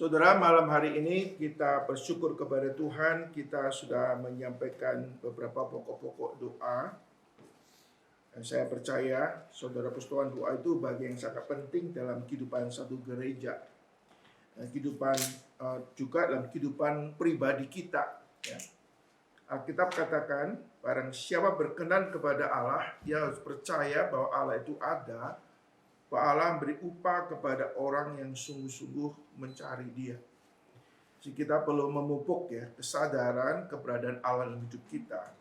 Saudara, malam hari ini kita bersyukur kepada Tuhan, kita sudah menyampaikan beberapa pokok-pokok doa. Dan saya percaya saudara persekutuan doa itu bagian yang sangat penting dalam kehidupan satu gereja. Dan kehidupan juga dalam kehidupan pribadi kita. Ya. Alkitab katakan, barang siapa berkenan kepada Allah, dia harus percaya bahwa Allah itu ada, bahwa Allah beri upah kepada orang yang sungguh-sungguh mencari Dia. Jadi kita perlu memupuk ya kesadaran keberadaan Allah dalam hidup kita.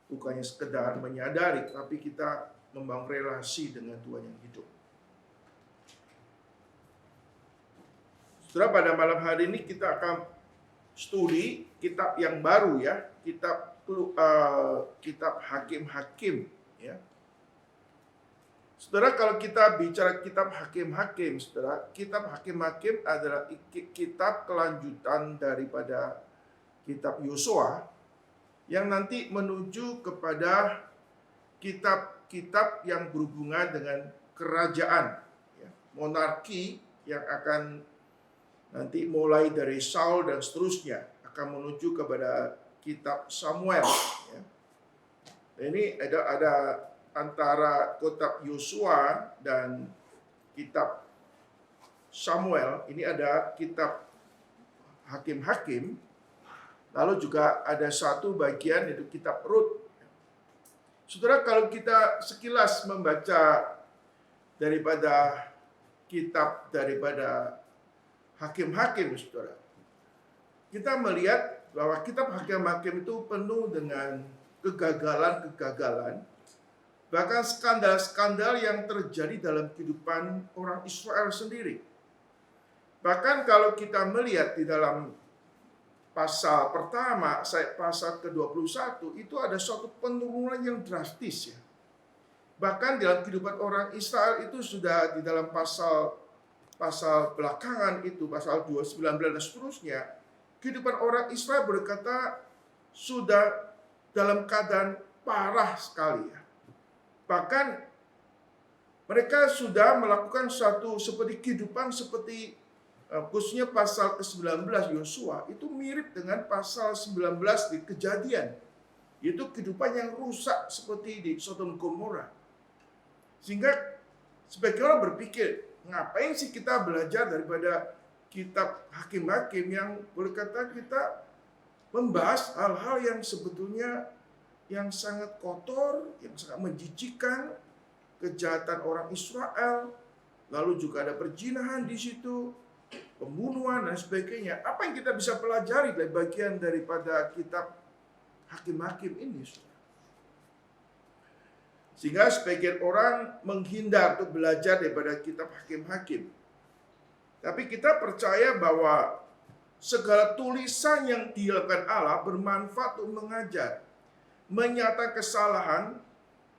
Bukannya sekedar menyadari, tapi kita membangun relasi dengan Tuhan yang hidup. Saudara, pada malam hari ini kita akan studi kitab yang baru ya, kitab Hakim-Hakim ya. Saudara, kalau kita bicara kitab Hakim-Hakim, saudara, kitab Hakim-Hakim adalah kitab kelanjutan daripada kitab Yosua yang nanti menuju kepada kitab-kitab yang berhubungan dengan kerajaan, ya, monarki yang akan nanti mulai dari Saul dan seterusnya akan menuju kepada kitab Samuel. Ya. Ini ada antara kitab Yosua dan kitab Samuel, ini ada kitab Hakim-Hakim, lalu juga ada satu bagian yaitu kitab Rut. Saudara, kalau kita sekilas membaca daripada Hakim-Hakim, saudara, kita melihat bahwa kitab Hakim-Hakim itu penuh dengan kegagalan-kegagalan, bahkan skandal-skandal yang terjadi dalam kehidupan orang Israel sendiri. Bahkan kalau kita melihat di dalam pasal pertama, pasal ke-21, itu ada suatu penurunan yang drastis ya. Bahkan dalam kehidupan orang Israel itu sudah di dalam pasal belakangan itu, pasal 2:19 dan seterusnya, kehidupan orang Israel berkata sudah dalam keadaan parah sekali ya. Bahkan mereka sudah melakukan suatu seperti kehidupan seperti khususnya pasal ke-19 Yosua itu mirip dengan pasal 19 di Kejadian. Itu kehidupan yang rusak seperti di Sodom Gomora. Sehingga sebagian orang berpikir, ngapain sih kita belajar daripada kitab Hakim-Hakim yang berkata kita membahas hal-hal yang sebetulnya yang sangat kotor, yang sangat menjijikkan, kejahatan orang Israel, lalu juga ada perzinahan di situ, pembunuhan dan sebagainya. Apa yang kita bisa pelajari dari bagian daripada kitab Hakim-Hakim ini? Sehingga sebagian orang menghindar untuk belajar daripada kitab Hakim-Hakim. Tapi kita percaya bahwa segala tulisan yang dilakukan Allah bermanfaat untuk mengajar, menyatakan kesalahan,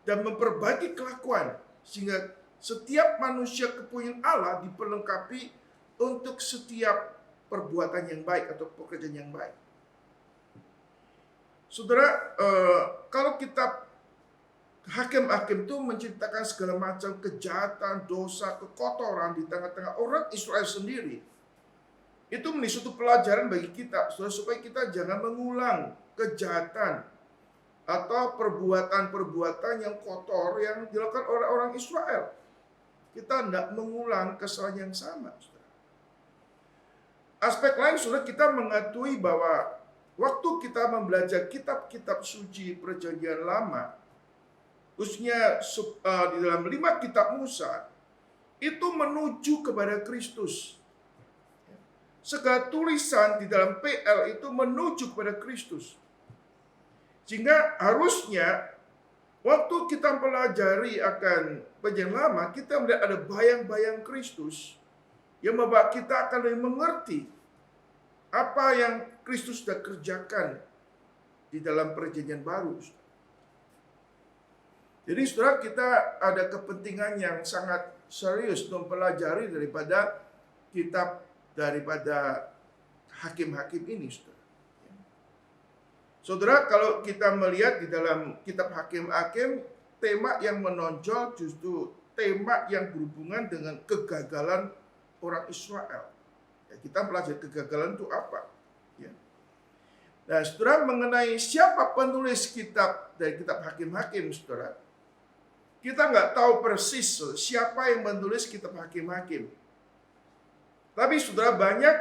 dan memperbaiki kelakuan. Sehingga setiap manusia kepunyaan Allah diperlengkapi untuk setiap perbuatan yang baik atau pekerjaan yang baik. Saudara, kalau kitab Hakim-Hakim itu menceritakan segala macam kejahatan, dosa, kekotoran di tengah-tengah orang Israel sendiri. Itu menjadi suatu pelajaran bagi kita, supaya kita jangan mengulang kejahatan atau perbuatan-perbuatan yang kotor yang dilakukan oleh orang Israel. Kita tidak mengulang kesalahan yang sama. Aspek lain, saudara, kita mengetahui bahwa waktu kita membelajar kitab-kitab suci Perjanjian Lama, khususnya di dalam 5 kitab Musa, itu menuju kepada Kristus. Segala tulisan di dalam PL itu menuju kepada Kristus. Sehingga harusnya waktu kita pelajari akan Perjanjian Lama, kita melihat ada bayang-bayang Kristus yang membuat kita akan lebih mengerti apa yang Kristus sudah kerjakan di dalam Perjanjian Baru. Jadi saudara, kita ada kepentingan yang sangat serius untuk mempelajari daripada kitab daripada Hakim-Hakim ini, saudara. Saudara, kalau kita melihat di dalam kitab Hakim-Hakim, tema yang menonjol justru tema yang berhubungan dengan kegagalan orang Israel. Kita pelajari kegagalan itu apa. Ya. Nah, saudara, mengenai siapa penulis kitab dari kitab Hakim-Hakim, saudara, kita nggak tahu persis siapa yang menulis kitab Hakim-Hakim. Tapi saudara, banyak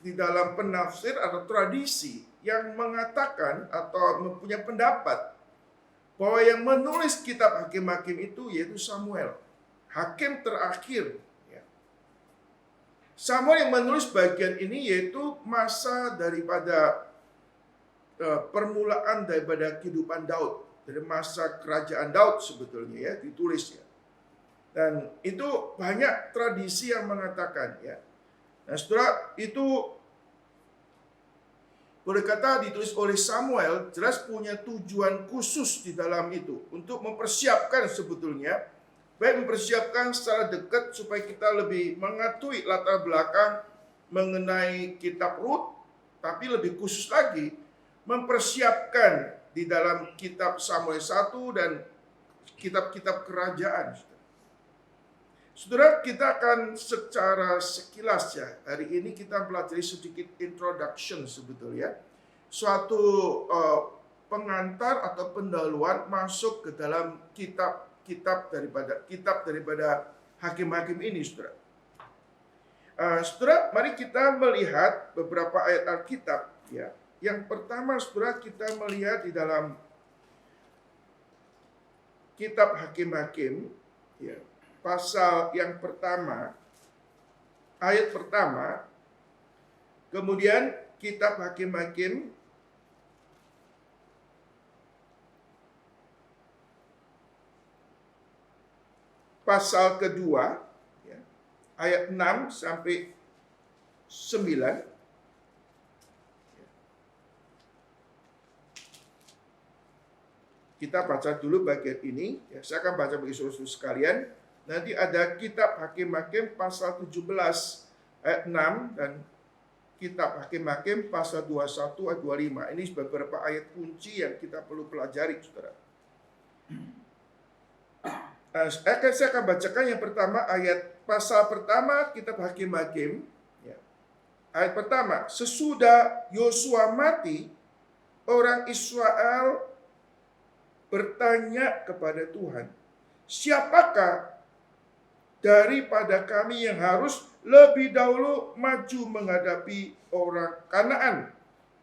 di dalam penafsir atau tradisi yang mengatakan atau mempunyai pendapat bahwa yang menulis kitab Hakim-Hakim itu yaitu Samuel, hakim terakhir. Samuel yang menulis bagian ini yaitu masa daripada permulaan daripada kehidupan Daud, dari masa kerajaan Daud sebetulnya ya ditulis ya. Dan itu banyak tradisi yang mengatakan ya. Nah, saudara, itu boleh kata ditulis oleh Samuel, jelas punya tujuan khusus di dalam itu untuk mempersiapkan sebetulnya, baik mempersiapkan secara dekat supaya kita lebih mengetahui latar belakang mengenai kitab Rut, tapi lebih khusus lagi mempersiapkan di dalam kitab Samuel 1 dan kitab-kitab kerajaan. Saudara, kita akan secara sekilas ya, hari ini kita pelajari sedikit introduction sebetulnya. Suatu pengantar atau pendahuluan masuk ke dalam kitab daripada Hakim-Hakim ini, saudara. Saudara, mari kita melihat beberapa ayat Alkitab ya. Yang pertama, saudara, kita melihat di dalam kitab Hakim-Hakim ya, pasal yang pertama, ayat pertama, kemudian kitab Hakim-Hakim pasal kedua, ya, ayat 6 sampai 9. Kita baca dulu bagian ini. Ya, saya akan baca bagi saudara sekalian. Nanti ada kitab Hakim-Hakim pasal 17 ayat 6 dan kitab Hakim-Hakim pasal 21 ayat 25. Ini beberapa ayat kunci yang kita perlu pelajari, saudara. Saya akan bacakan yang pertama, ayat pasal pertama kitab Hakim-Hakim. Ya. Ayat pertama, sesudah Yosua mati, orang Israel bertanya kepada Tuhan, siapakah daripada kami yang harus lebih dahulu maju menghadapi orang Kanaan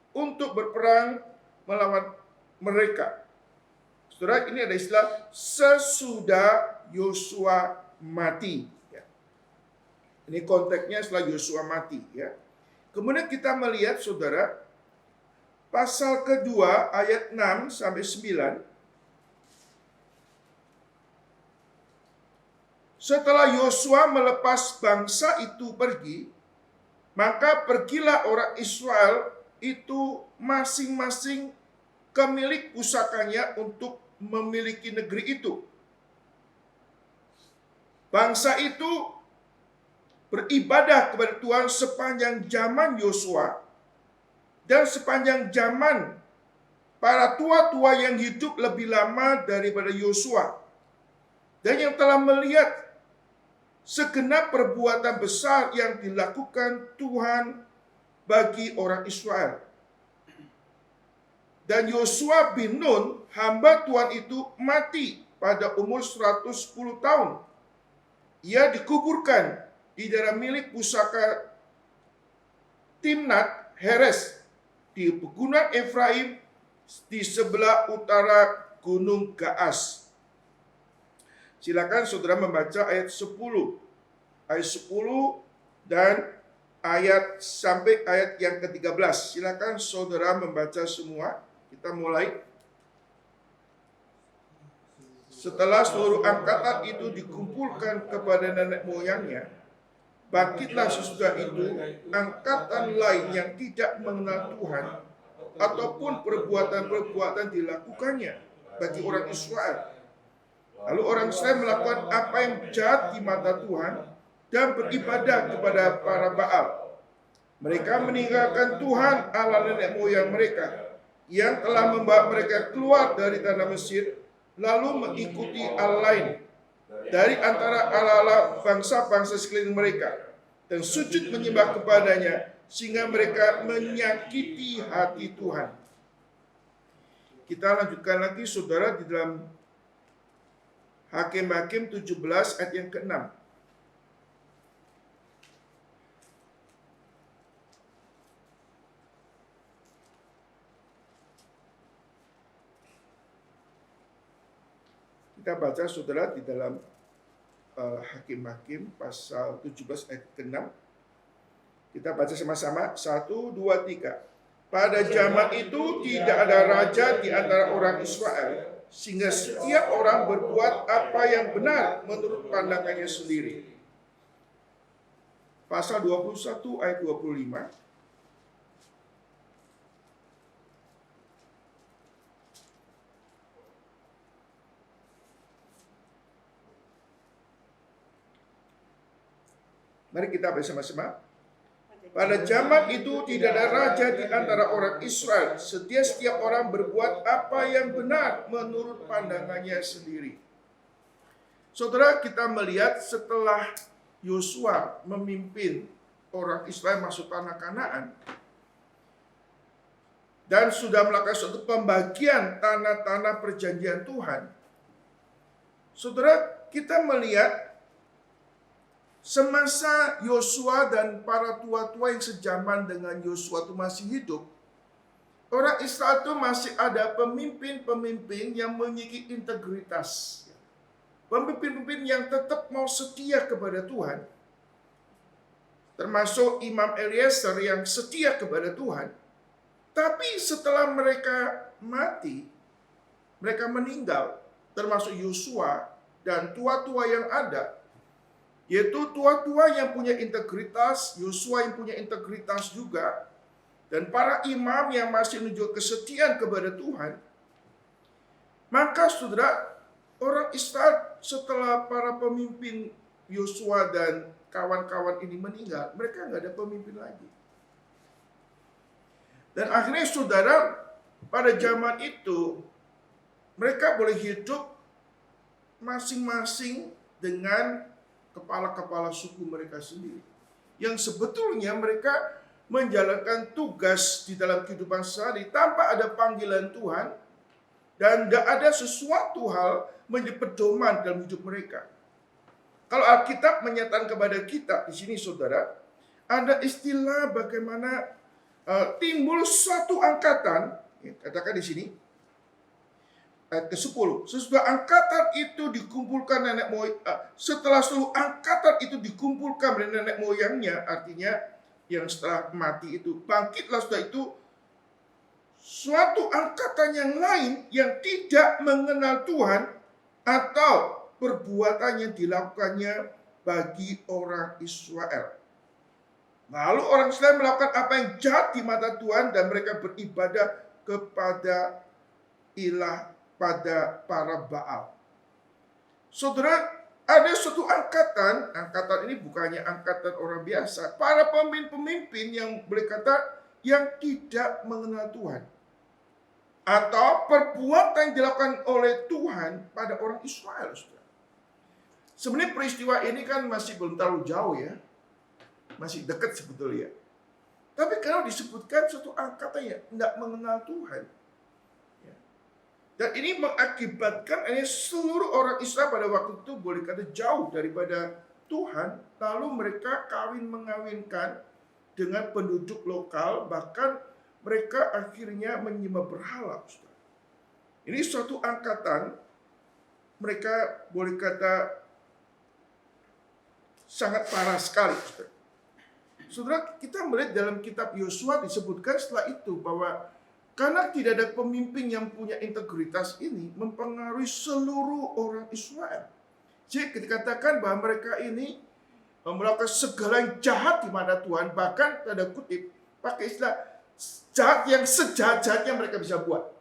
untuk berperang melawan mereka? Saudara, ini ada istilah sesudah Yosua mati. Ya. Ini konteksnya setelah Yosua mati. Ya. Kemudian kita melihat, saudara, pasal kedua ayat 6 sampai 9. Setelah Yosua melepas bangsa itu pergi, maka pergilah orang Israel itu masing-masing ke milik pusakanya untuk memiliki negeri itu. Bangsa itu beribadah kepada Tuhan sepanjang zaman Yosua dan sepanjang zaman para tua-tua yang hidup lebih lama daripada Yosua, dan yang telah melihat segenap perbuatan besar yang dilakukan Tuhan bagi orang Israel. Dan Yosua bin Nun, hamba Tuhan itu mati pada umur 110 tahun. Ia dikuburkan di daerah milik pusaka Timnat Heres di pegunungan Efraim di sebelah utara Gunung Gaas. Silakan saudara membaca ayat 10 dan ayat sampai ayat yang ke-13. Silakan saudara membaca semua. Kita mulai. Setelah seluruh angkatan itu dikumpulkan kepada nenek moyangnya, bangkitlah sesudah itu angkatan lain yang tidak mengenal Tuhan ataupun perbuatan-perbuatan dilakukannya bagi orang Israel. Lalu orang Israel melakukan apa yang jahat di mata Tuhan dan beribadah kepada para Baal. Mereka meninggalkan Tuhan Allah nenek moyang mereka yang telah membawa mereka keluar dari tanah Mesir, lalu mengikuti Allah lain dari antara Allah-Allah bangsa-bangsa sekeliling mereka. dan sujud menyembah kepadanya, sehingga mereka menyakiti hati Tuhan. Kita lanjutkan lagi saudara di dalam Hakim-Hakim 17 ayat yang ke-6. Kita baca saudara di dalam Hakim-Hakim pasal 17 ayat ke-6. Kita baca sama-sama. 1, 2, 3. Pada zaman itu tidak ada raja di antara orang Israel, sehingga setiap orang berbuat apa yang benar menurut pandangannya sendiri. Pasal 21 ayat 25. Mari kita baca sama-sama. Pada zaman itu tidak ada raja di antara orang Israel. Setiap orang berbuat apa yang benar menurut pandangannya sendiri. Saudara, kita melihat setelah Yosua memimpin orang Israel masuk tanah Kanaan dan sudah melakukan suatu pembagian tanah-tanah perjanjian Tuhan. Saudara, kita melihat semasa Yosua dan para tua-tua yang sejaman dengan Yosua itu masih hidup, orang Israel itu masih ada pemimpin-pemimpin yang memiliki integritas. Pemimpin-pemimpin yang tetap mau setia kepada Tuhan. Termasuk Imam Eliezer yang setia kepada Tuhan. Tapi setelah mereka mati, mereka meninggal, termasuk Yosua dan tua-tua yang ada, yaitu tua-tua yang punya integritas, Yosua yang punya integritas juga, dan para imam yang masih menunjukkan kesetiaan kepada Tuhan. Maka saudara, orang Israel setelah para pemimpin Yosua dan kawan-kawan ini meninggal, mereka nggak ada pemimpin lagi. Dan akhirnya saudara, pada zaman itu, mereka boleh hidup masing-masing dengan kepala-kepala suku mereka sendiri. Yang sebetulnya mereka menjalankan tugas di dalam kehidupan sehari tanpa ada panggilan Tuhan, dan tidak ada sesuatu hal menjadi pedoman dalam hidup mereka. Kalau Alkitab menyatakan kepada kita di sini saudara, ada istilah bagaimana timbul suatu angkatan, katakan di sini, ayat ke-10. Sesudah angkatan itu dikumpulkan nenek moyang, setelah seluruh angkatan itu dikumpulkan dari nenek moyangnya, artinya yang setelah mati itu, bangkitlah setelah itu suatu angkatan yang lain yang tidak mengenal Tuhan atau perbuatan yang dilakukannya bagi orang Israel. Lalu orang Israel melakukan apa yang jahat di mata Tuhan dan mereka beribadah kepada ilah, pada para Baal. Saudara, ada suatu angkatan ini bukannya angkatan orang biasa, para pemimpin-pemimpin yang boleh kata yang tidak mengenal Tuhan. Atau perbuatan yang dilakukan oleh Tuhan pada orang Israel. Saudara. Sebenarnya peristiwa ini kan masih belum terlalu jauh ya. Masih dekat sebetulnya. Tapi kalau disebutkan suatu angkatan yang tidak mengenal Tuhan. Dan ini mengakibatkan seluruh orang Israel pada waktu itu boleh kata jauh daripada Tuhan. Lalu mereka kawin-mengawinkan dengan penduduk lokal. Bahkan mereka akhirnya menyembah berhala. Ini suatu angkatan. Mereka boleh kata sangat parah sekali. Saudara, kita melihat dalam kitab Yosua disebutkan setelah itu bahwa karena tidak ada pemimpin yang punya integritas ini mempengaruhi seluruh orang Israel. Jadi dikatakan bahwa mereka ini melakukan segala yang jahat di mata Tuhan, bahkan tanda kutip pakai istilah jahat yang sejahat-jahatnya mereka bisa buat.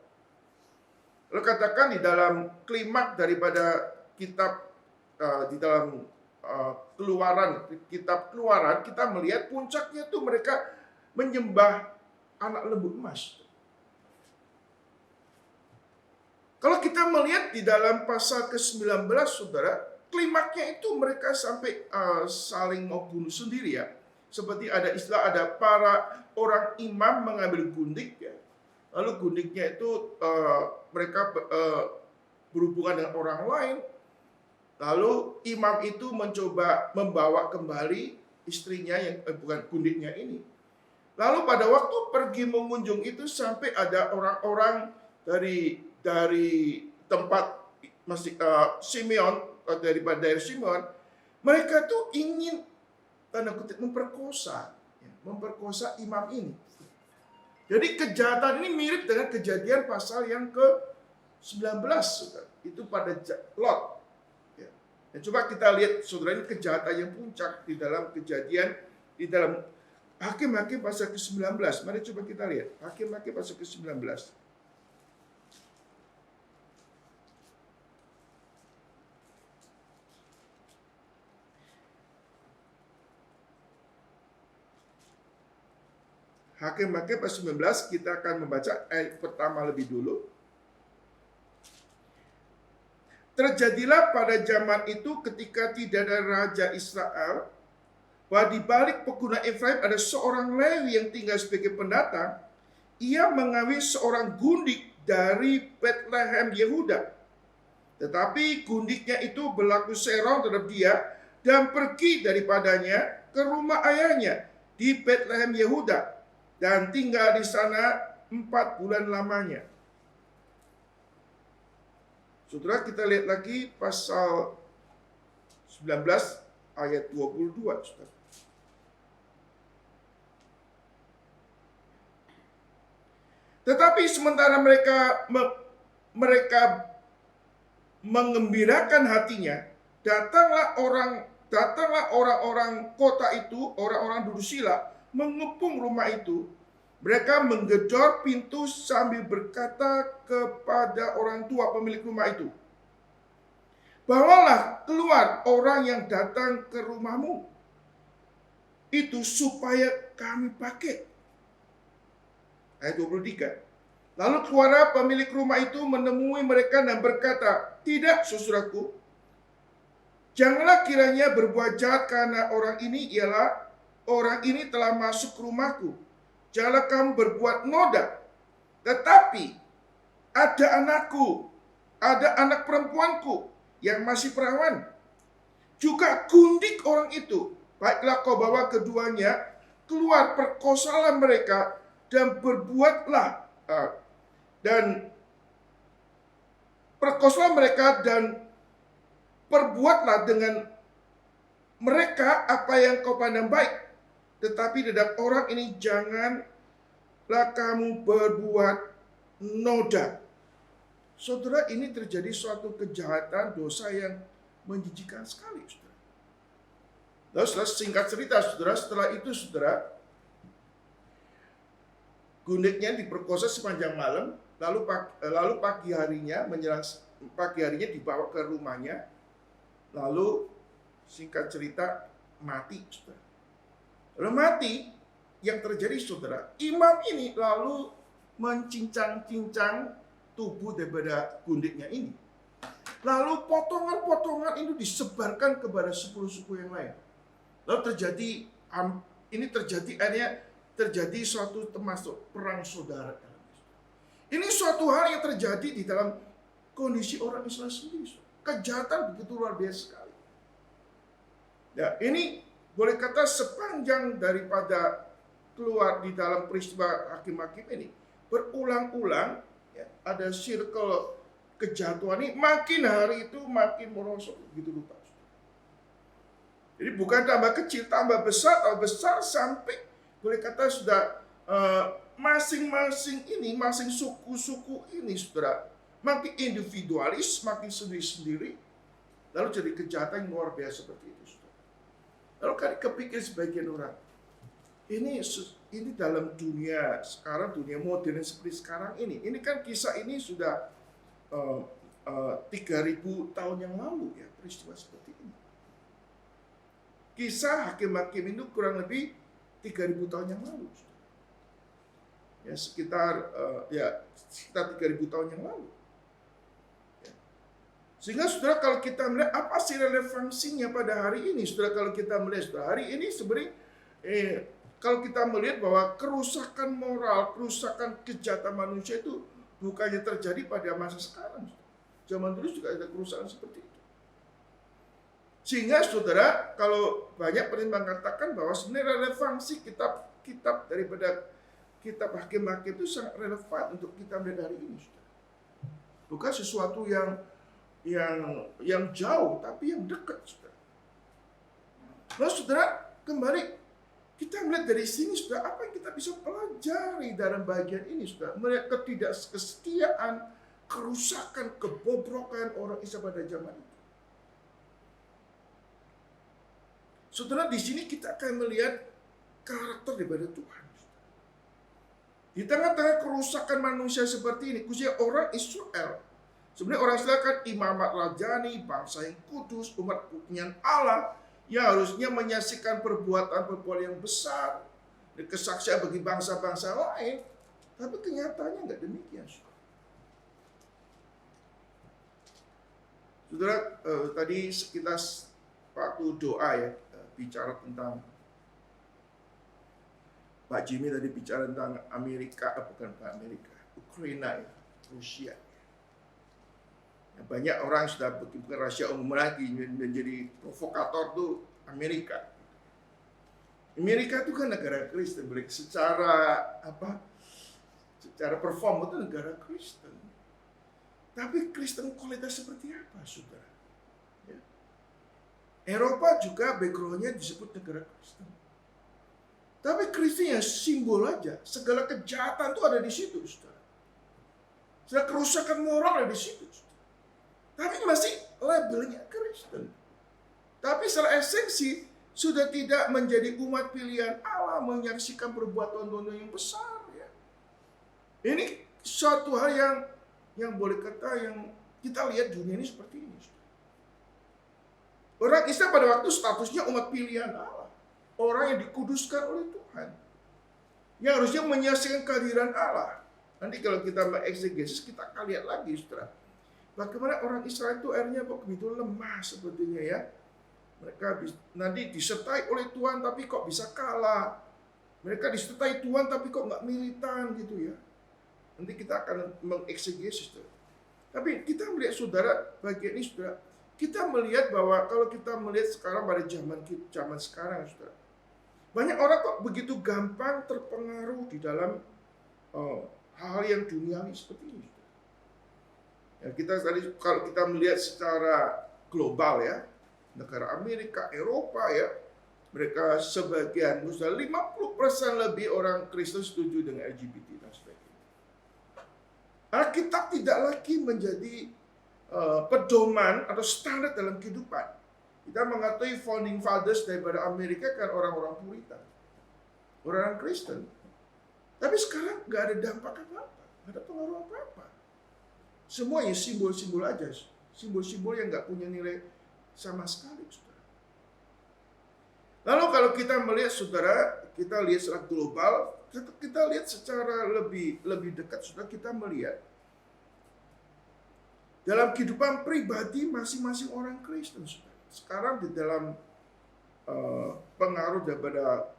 Lalu katakan di dalam klimak daripada kitab di dalam kitab Keluaran, kita melihat puncaknya itu mereka menyembah anak lembu emas. Kalau kita melihat di dalam pasal ke-19, saudara, klimaknya itu mereka sampai saling mau bunuh sendiri ya. Seperti ada istilah, ada para orang imam mengambil gundik ya. Lalu gundiknya itu mereka berhubungan dengan orang lain. Lalu imam itu mencoba membawa kembali istrinya yang bukan gundiknya ini. Lalu pada waktu pergi mengunjung itu sampai ada orang-orang dari tempat masih Simeon, daripada daerah Simeon, mereka tuh ingin tanda kutip memperkosa imam ini. Jadi kejahatan ini mirip dengan kejadian pasal yang ke-19, saudara. Itu pada Lot. Ya. Dan coba kita lihat, saudara, ini kejahatan yang puncak di dalam kejadian, di dalam Hakim-Hakim pasal ke-19. Mari coba kita lihat. Hakim-Hakim pasal ke-19. Hakim-Hakim pasal 19, kita akan membaca ayat pertama lebih dulu. Terjadilah pada zaman itu ketika tidak ada raja Israel, bahwa di balik pegunungan Efraim ada seorang Lewi yang tinggal sebagai pendatang. Ia mengawin seorang gundik dari Bethlehem Yehuda. Tetapi gundiknya itu berlaku serong terhadap dia dan pergi daripadanya ke rumah ayahnya di Bethlehem Yehuda dan tinggal di sana 4 bulan lamanya. Saudara, kita lihat lagi pasal 19 ayat 22, saudara. Tetapi sementara mereka mengembirakan hatinya, datanglah orang-orang kota itu, orang-orang Durusila, mengepung rumah itu. Mereka menggedor pintu sambil berkata kepada orang tua pemilik rumah itu, "Bawalah keluar orang yang datang ke rumahmu itu supaya kami pakai." Ayat 23. Lalu keluarlah pemilik rumah itu menemui mereka dan berkata, "Tidak, saudaraku, janganlah kiranya berbuat jahat karena orang ini telah masuk ke rumahku. Janganlah kamu berbuat noda. Tetapi ada anakku, ada anak perempuanku yang masih perawan. Juga gundik orang itu. Baiklah kau bawa keduanya keluar, perkosalah mereka dan perbuatlah dengan mereka apa yang kau pandang baik. Tetapi terhadap orang ini janganlah kamu berbuat noda." Saudara, ini terjadi suatu kejahatan, dosa yang menjijikkan sekali, saudara. Lalu singkat cerita, saudara, setelah itu, saudara, gundiknya diperkosa sepanjang malam, lalu pagi harinya dibawa ke rumahnya, lalu singkat cerita mati, saudara. Lalu mati, yang terjadi, saudara, imam ini lalu mencincang-cincang tubuh daripada gundiknya ini. Lalu potongan-potongan itu disebarkan kepada 10 suku yang lain. Lalu terjadi suatu termasuk perang saudara. Ini suatu hal yang terjadi di dalam kondisi orang Israel sendiri. Kejahatan begitu luar biasa sekali. Ya, ini boleh kata sepanjang daripada keluar di dalam peristiwa Hakim-Hakim ini, berulang-ulang ya, ada circle kejatuhan ini, makin hari itu makin merosot begitu rupa. Jadi bukan tambah kecil, tambah besar sampai boleh kata sudah masing-masing suku-suku ini, saudara, makin individualis, makin sendiri-sendiri, lalu jadi kejahatan yang luar biasa seperti itu, saudara. Lalu kan kepikir sebagian orang, ini dalam dunia sekarang, dunia modern seperti sekarang ini kan kisah ini sudah 3.000 tahun yang lalu ya, peristiwa seperti ini. Kisah Hakim-Hakim itu kurang lebih 3.000 tahun yang lalu. Ya, sekitar 3.000 tahun yang lalu. Ya. Sehingga saudara kalau kita melihat apa sih relevansinya pada hari ini, saudara kalau kita melihat saudara, hari ini sebenarnya kalau kita melihat bahwa kerusakan moral, kerusakan kejahatan manusia itu bukannya terjadi pada masa sekarang. Zaman dulu juga ada kerusakan seperti itu. Sehingga saudara, kalau banyak penyembah katakan bahwa sebenarnya relevansi kitab daripada kitab Hakim-Hakim itu sangat relevan untuk kita melihat hari ini, saudara. Bukan sesuatu yang jauh, tapi yang dekat, saudara. Nah, saudara, kembali kita melihat dari sini, saudara, apa yang kita bisa pelajari dalam bagian ini, saudara? Melihat ketidaksetiaan, kerusakan, kebobrokan orang Israel pada zaman itu. Saudara, di sini kita akan melihat karakter daripada Tuhan. Di tengah-tengah kerusakan manusia seperti ini, khususnya orang Israel. Sebenarnya orang Israel kan imamat rajani, bangsa yang kudus, umat punyaan Allah, yang harusnya menyaksikan perbuatan-perbuatan yang besar, dan kesaksian bagi bangsa-bangsa lain. Tapi kenyataannya nggak demikian. Saudara, tadi kita waktu doa ya, bicara tentang Pak Jimmy tadi bicara tentang Amerika, bukan Amerika, Ukraina ya, Rusia. Nah, banyak orang sudah bukan rahasia umum lagi, menjadi provokator tuh Amerika. Amerika itu kan negara Kristen, secara perform itu negara Kristen. Tapi Kristen kualitas seperti apa, saudara? Ya. Eropa juga background-nya disebut negara Kristen. Tapi Kristen yang simbol aja, segala kejahatan itu ada di situ, saudara. Segala kerusakan moral ada di situ, saudara. Tapi masih labelnya Kristen. Tapi secara esensi sudah tidak menjadi umat pilihan Allah, menyaksikan perbuatan Tuhan yang besar. Ya. Ini suatu hal yang boleh kata yang kita lihat dunia ini seperti ini. Orang Israel pada waktu statusnya umat pilihan Allah. Orang yang dikuduskan oleh Tuhan. Yang harusnya menyaksikan kehadiran Allah. Nanti kalau kita mengeksegesis, kita akan lihat lagi, saudara. Bagaimana orang Israel itu akhirnya kok begitu lemah sepertinya ya. Mereka nanti disertai oleh Tuhan tapi kok bisa kalah. Mereka disertai Tuhan tapi kok nggak militan gitu ya. Nanti kita akan mengeksegesis. Tapi kita melihat saudara, bagian ini saudara, kita melihat bahwa kalau kita melihat sekarang pada zaman sekarang saudara, banyak orang kok begitu gampang terpengaruh di dalam hal yang duniawi seperti ini. Ya, kita tadi kalau kita melihat secara global ya, negara Amerika, Eropa ya, mereka sebagian, misalnya 50% lebih orang Kristen setuju dengan LGBT dan sebagainya. Alkitab tidak lagi menjadi pedoman atau standar dalam kehidupan. Kita mengetahui founding fathers daripada Amerika kan orang-orang Puritan, orang Kristen. Tapi sekarang nggak ada dampak apa-apa, nggak ada pengaruh apa-apa. Semuanya simbol-simbol aja, simbol-simbol yang nggak punya nilai sama sekali, saudara. Lalu kalau kita melihat, saudara, kita lihat secara global, kita lihat secara lebih dekat, saudara, kita melihat dalam kehidupan pribadi masing-masing orang Kristen, saudara. Sekarang di dalam pengaruh daripada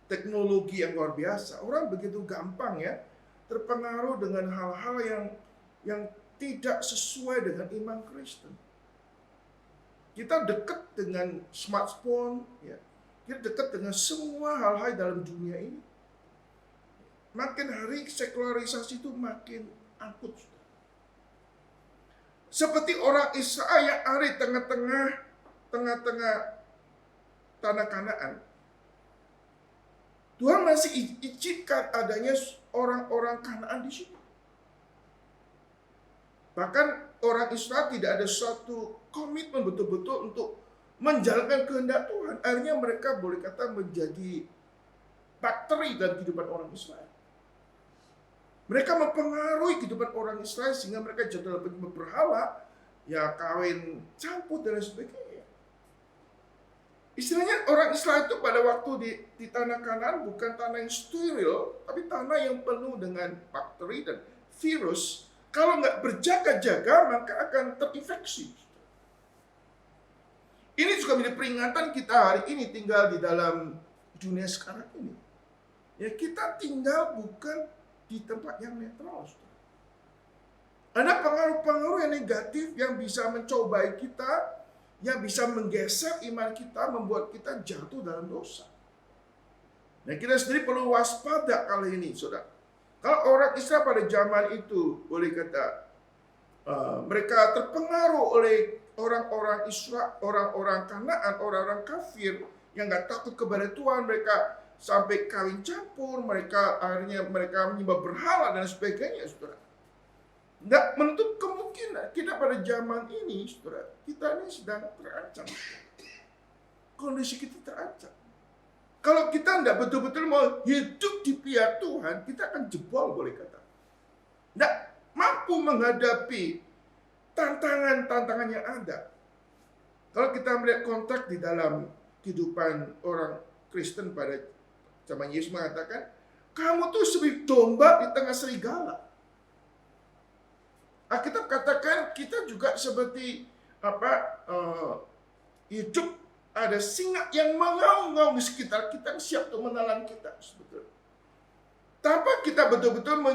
teknologi yang luar biasa, orang begitu gampang ya terpengaruh dengan hal-hal yang tidak sesuai dengan iman Kristen. Kita dekat dengan smartphone, ya. Kita dekat dengan semua hal-hal dalam dunia ini. Makin hari sekularisasi itu makin angkut. Seperti orang Israel yang ada di tengah-tengah tanah Kanaan. Tuhan masih izinkan adanya orang-orang Kanaan di situ. Bahkan orang Israel tidak ada suatu komitmen betul-betul untuk menjalankan kehendak Tuhan. Akhirnya mereka boleh kata menjadi bakteri dalam kehidupan orang Israel. Mereka mempengaruhi kehidupan orang Israel sehingga mereka jatuh dalam penyembah berhala, ya kawin campur dan sebagainya. Istilahnya orang Israel itu pada waktu di tanah Kanaan bukan tanah yang steril, tapi tanah yang penuh dengan bakteri dan virus. Kalau nggak berjaga-jaga maka akan terinfeksi. Ini juga menjadi peringatan kita hari ini tinggal di dalam dunia sekarang ini. Ya, kita tinggal bukan di tempat yang netral. Ada pengaruh-pengaruh yang negatif yang bisa mencobai kita, yang bisa menggeser iman kita, membuat kita jatuh dalam dosa. Nah, kita sendiri perlu waspada kali ini, saudara. Kalau orang Israel pada zaman itu, boleh kata, mereka terpengaruh oleh orang-orang Israel, orang-orang Kanaan, orang-orang kafir yang nggak takut kepada Tuhan. Mereka sampai kawin campur, akhirnya mereka menyembah berhala dan sebagainya, saudara. Nggak menutup kemungkinan kita pada zaman ini, saudara, kita ini sedang terancam. Kondisi kita terancam. Kalau kita nggak betul-betul mau hidup di pihak Tuhan, kita akan jebol, boleh kata. Nggak mampu menghadapi tantangan-tantangan yang ada. Kalau kita melihat konteks di dalam kehidupan orang Kristen pada zaman Yesus mengatakan, kamu tuh seperti domba di tengah serigala. Alkitab katakan kita juga seperti hidup ada singa yang mengaum-ngaum di sekitar kita, siap untuk menelan kita. Sebetulnya. Tanpa kita betul-betul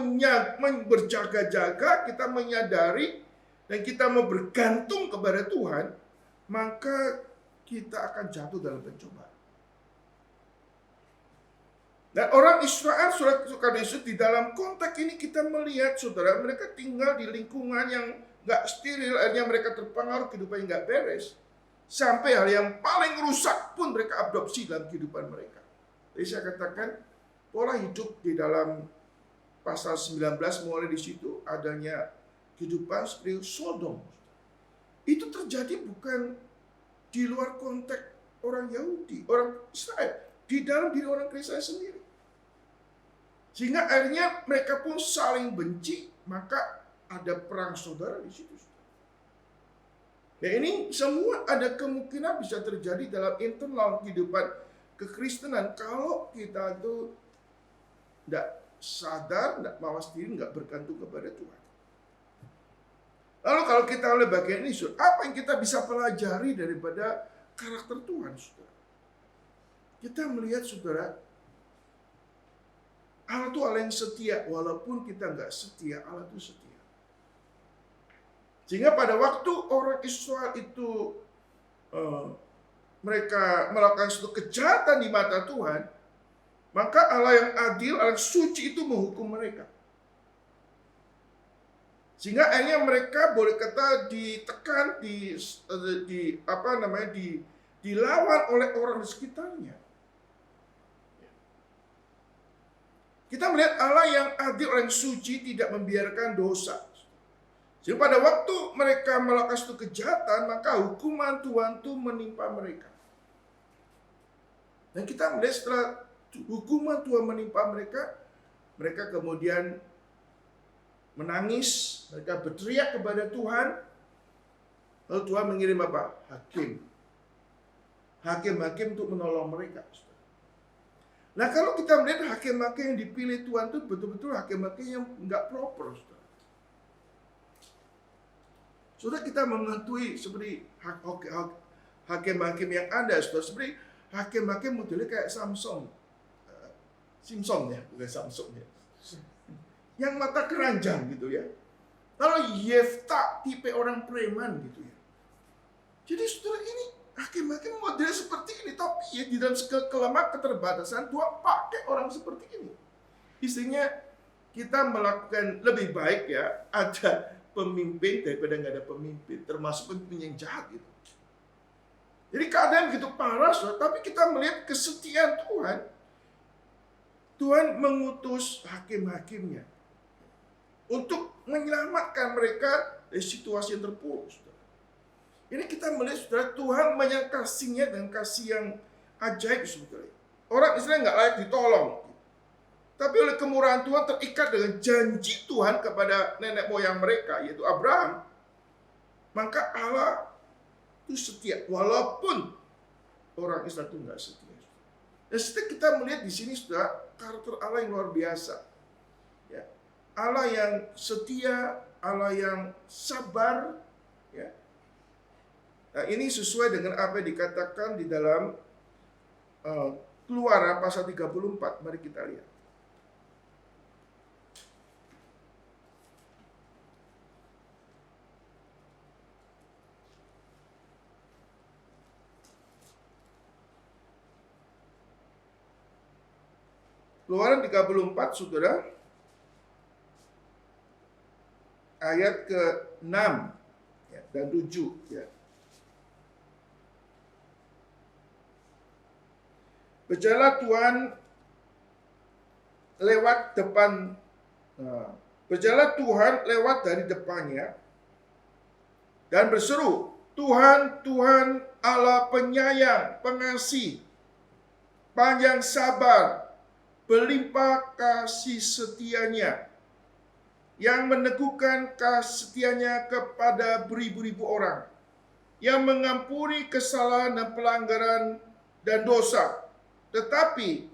berjaga-jaga, kita menyadari dan kita mau bergantung kepada Tuhan, maka kita akan jatuh dalam pencobaan. Dan orang Israel, saudara Yesus, di dalam konteks ini kita melihat, saudara, mereka tinggal di lingkungan yang nggak steril, akhirnya mereka terpengaruh kehidupan yang nggak beres. Sampai hal yang paling rusak pun mereka adopsi dalam kehidupan mereka. Jadi saya katakan, pola hidup di dalam pasal 19 mulai di situ adanya kehidupan seperti Sodom. Itu terjadi bukan di luar konteks orang Yahudi, orang Israel, di dalam diri orang Kristen sendiri. Sehingga akhirnya mereka pun saling benci, maka ada perang saudara di situ. Ya, ini semua ada kemungkinan bisa terjadi dalam internal kehidupan kekristenan kalau kita itu tidak sadar, tidak mawas diri, tidak bergantung kepada Tuhan. Lalu kalau kita oleh bagian ini, apa yang kita bisa pelajari daripada karakter Tuhan, saudara? Kita melihat, saudara, Allah itu Allah yang setia, walaupun kita nggak setia, Allah itu setia. Sehingga pada waktu orang Israel itu mereka melakukan suatu kejahatan di mata Tuhan, maka Allah yang adil, Allah yang suci itu menghukum mereka. Sehingga akhirnya mereka boleh kata ditekan, dilawan oleh orang di sekitarnya. Kita melihat Allah yang adil, Allah yang suci tidak membiarkan dosa. Jadi pada waktu mereka melakukan suatu kejahatan, maka hukuman Tuhan itu menimpa mereka. Dan kita melihat setelah hukuman Tuhan menimpa mereka, mereka kemudian menangis, mereka berteriak kepada Tuhan. Lalu Tuhan mengirim apa? Hakim. Hakim-hakim untuk menolong mereka. Nah, kalau kita melihat hakim-hakim yang dipilih Tuhan itu betul-betul hakim-hakim yang nggak proper. Saudara, kita mengetahui seperti hakim-hakim yang ada, saudara, seperti hakim-hakim modelnya kayak Simpson ya, bukan Samson ya. Yang mata keranjang gitu ya. Lalu Yefta tipe orang preman gitu ya. Jadi saudara, ini hakim-hakim model seperti ini, tapi ya di dalam kelemahan keterbatasan Tuhan pakai orang seperti ini. Istrinya kita melakukan lebih baik ya, ada pemimpin daripada nggak ada pemimpin, termasuk pemimpin yang jahat gitu. Jadi keadaan gitu parah, tapi kita melihat kesetiaan Tuhan. Tuhan mengutus hakim-hakimnya untuk menyelamatkan mereka dari situasi yang terpuruk. Ini kita melihat, saudara, Tuhan banyak kasihnya dan kasih yang ajaib sebetulnya. Orang Israel nggak layak ditolong. Tapi oleh kemurahan Tuhan terikat dengan janji Tuhan kepada nenek moyang mereka, yaitu Abraham. Maka Allah itu setia, walaupun orang Israel itu nggak setia. Dan setelah kita melihat di sini, sudah karakter Allah yang luar biasa. Ya. Allah yang setia, Allah yang sabar. Ya. Nah, ini sesuai dengan apa yang dikatakan di dalam Keluaran pasal 34. Mari kita lihat. Keluaran 34, Saudara, ayat ke-6 ya, dan 7 ya. Berjalanlah Tuhan lewat depan, berjalanlah Tuhan lewat dari depannya dan berseru, Tuhan, Tuhan Allah penyayang, pengasih, panjang sabar, berlimpah kasih setianya, yang meneguhkan kasih setianya kepada beribu-ribu orang, yang mengampuni kesalahan dan pelanggaran dan dosa, tetapi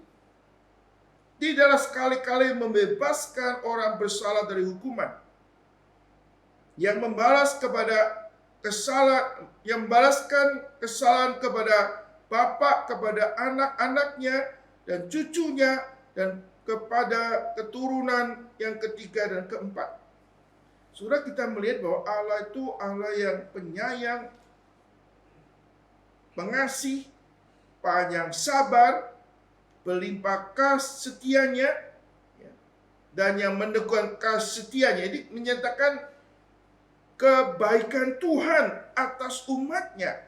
tidaklah sekali-kali membebaskan orang bersalah dari hukuman, yang membalaskan kesalahan kepada bapak, kepada anak-anaknya dan cucunya, dan kepada keturunan yang ketiga dan keempat. Sudah kita melihat bahwa Allah itu Allah yang penyayang, pengasih, panjang sabar, berlimpah kasih setianya, dan yang meneguhkan kasih setianya. Ini menyatakan kebaikan Tuhan atas umatnya.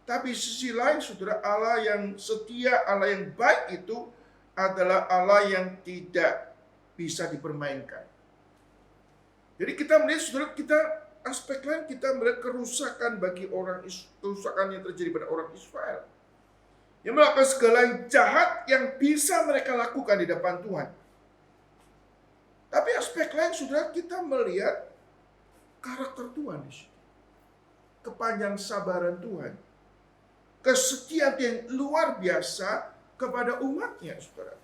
Tapi sisi lain, saudara, Allah yang setia, Allah yang baik itu adalah Allah yang tidak bisa dipermainkan. Jadi kita melihat, saudara, aspek lain kita melihat kerusakan kerusakan yang terjadi pada orang Israel, yang melakukan segala yang jahat yang bisa mereka lakukan di depan Tuhan. Tapi aspek lain, saudara, kita melihat karakter Tuhan di situ, kepanjang sabaran Tuhan, kesetiaan yang luar biasa kepada umatnya, saudara.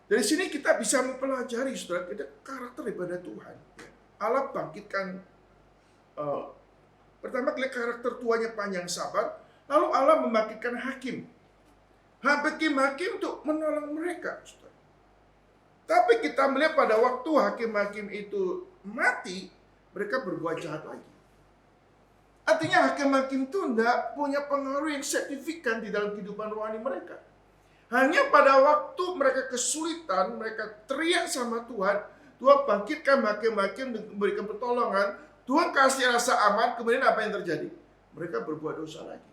Dari sini kita bisa mempelajari, saudara, kita karakter daripada Tuhan. Allah bangkitkan, pertama kali karakter Tuhannya panjang sabar, lalu Allah membangkitkan hakim. Hakim untuk menolong mereka, saudara. Tapi kita melihat pada waktu hakim-hakim itu mati, mereka berbuat jahat lagi. Artinya hakim-hakim itu tidak punya pengaruh yang signifikan di dalam kehidupan rohani mereka. Hanya pada waktu mereka kesulitan, mereka teriak sama Tuhan, Tuhan bangkitkan hakim-hakim dan memberikan pertolongan, Tuhan kasih rasa aman, kemudian apa yang terjadi? Mereka berbuat dosa lagi.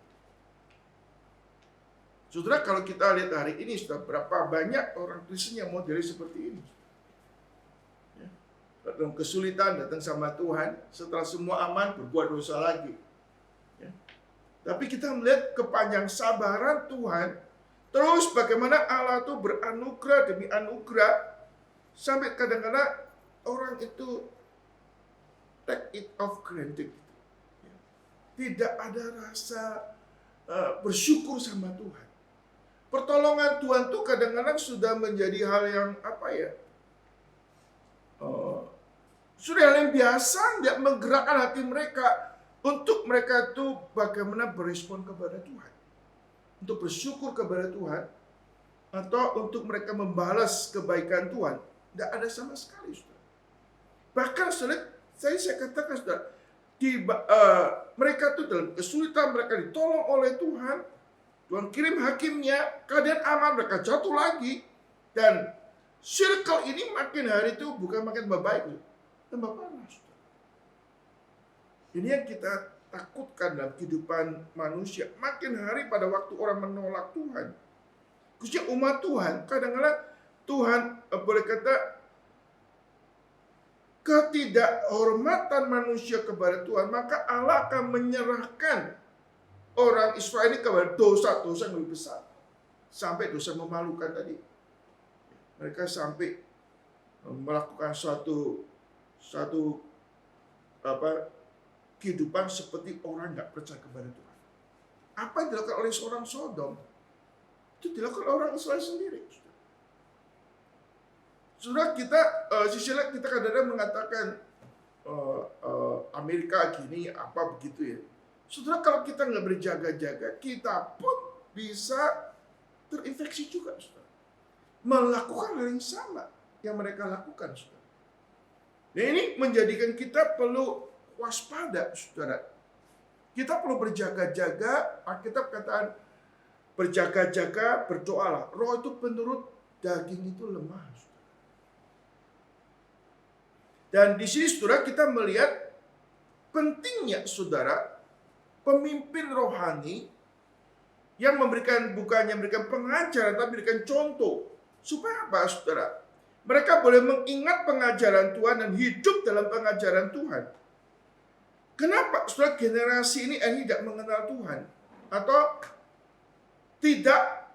Saudara, kalau kita lihat hari ini, sudah berapa banyak orang Kristen yang model seperti ini. Ya. Datang kesulitan, datang sama Tuhan, setelah semua aman, berbuat dosa lagi. Ya. Tapi kita melihat kepanjang sabaran Tuhan, terus bagaimana Allah itu beranugerah demi anugerah, sampai kadang-kadang orang itu take it of granted. Ya. Tidak ada rasa bersyukur sama Tuhan. Pertolongan Tuhan tuh kadang-kadang sudah menjadi hal yang sudah hal yang biasa, tidak menggerakkan hati mereka untuk mereka itu bagaimana berespon kepada Tuhan, untuk bersyukur kepada Tuhan, atau untuk mereka membalas kebaikan Tuhan. Tidak ada sama sekali, saudara. Bahkan saya katakan, saudara, mereka itu dalam kesulitan, mereka ditolong oleh Tuhan. Tuhan kirim hakimnya, keadaan aman, mereka jatuh lagi. Dan circle ini makin hari itu bukan makin membaik, tambah panas. Ini yang kita takutkan dalam kehidupan manusia. Makin hari pada waktu orang menolak Tuhan, khususnya umat Tuhan, kadang-kadang Tuhan boleh kata ketidakhormatan manusia kepada Tuhan, maka Allah akan menyerahkan orang Israel ini kepada dosa-dosa yang lebih besar. Sampai dosa memalukan tadi. Mereka sampai melakukan suatu kehidupan seperti orang nggak percaya kepada Tuhan. Apa yang dilakukan oleh seorang Sodom, itu dilakukan oleh orang Israel sendiri. Saudara, kita sisi lain kita kadang-kadang mengatakan Amerika gini apa begitu ya. Saudara, kalau kita nggak berjaga-jaga, kita pun bisa terinfeksi juga, saudara. Melakukan hal yang sama yang mereka lakukan, saudara. Nah, ini menjadikan kita perlu waspada, saudara. Kita perlu berjaga-jaga. Alkitab katakan berjaga-jaga, berdoalah. Roh itu penurut, daging itu lemah, saudara. Dan di sini, saudara, kita melihat pentingnya, saudara, pemimpin rohani yang bukannya memberikan pengajaran, tapi memberikan contoh. Supaya apa, saudara? Mereka boleh mengingat pengajaran Tuhan dan hidup dalam pengajaran Tuhan. Kenapa, saudara, generasi ini tidak mengenal Tuhan? Atau tidak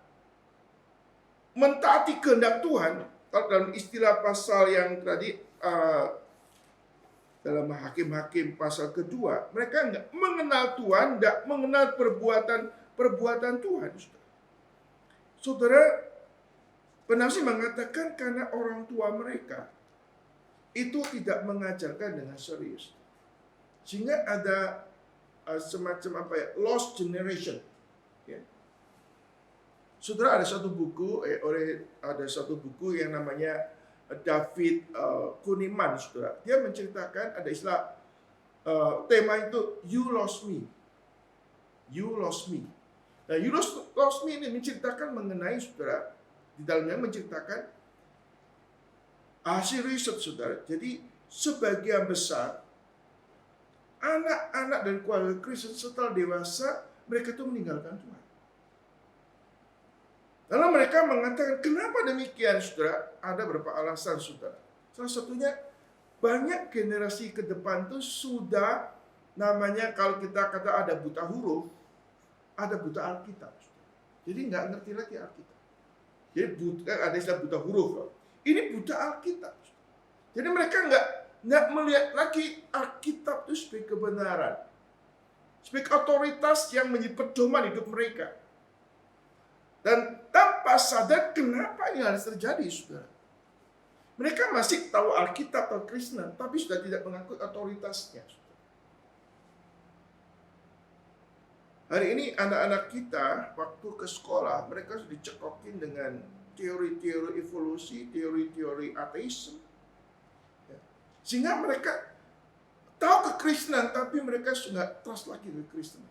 mentaati kehendak Tuhan? Kalau dalam istilah pasal yang tadi, dalam Hakim-Hakim pasal kedua, mereka nggak mengenal Tuhan, nggak mengenal perbuatan Tuhan. Saudara, penafsir mengatakan karena orang tua mereka itu tidak mengajarkan dengan serius, sehingga ada semacam lost generation. Ya. Saudara, ada satu buku yang namanya David Kuniman, saudara. Dia menceritakan ada istilah tema itu "You Lost Me". You Lost Me. Nah, You Lost Me ini menceritakan mengenai, saudara, di dalamnya menceritakan hasil riset, saudara. Jadi sebagian besar anak-anak dan keluarga Kristen setelah dewasa mereka itu meninggalkan Tuhan. Lalu mereka mengatakan, kenapa demikian, saudara? Ada beberapa alasan, saudara. Salah satunya, banyak generasi ke depan itu sudah, namanya kalau kita kata ada buta huruf, ada buta Alkitab. Jadi nggak ngerti lagi Alkitab. Jadi ada istilah buta huruf. Ini buta Alkitab. Jadi mereka nggak melihat lagi Alkitab itu sebagai kebenaran, sebagai otoritas yang menjadi pedoman hidup mereka. Dan tanpa sadar kenapa ini harus terjadi, saudara. Mereka masih tahu Alkitab atau Kristen, tapi sudah tidak mengakui otoritasnya. Hari ini anak-anak kita waktu ke sekolah, mereka sudah dicekokin dengan teori-teori evolusi, teori-teori ateisme. Sehingga mereka tahu kekristenan, tapi mereka sudah trust lagi ke Kristen.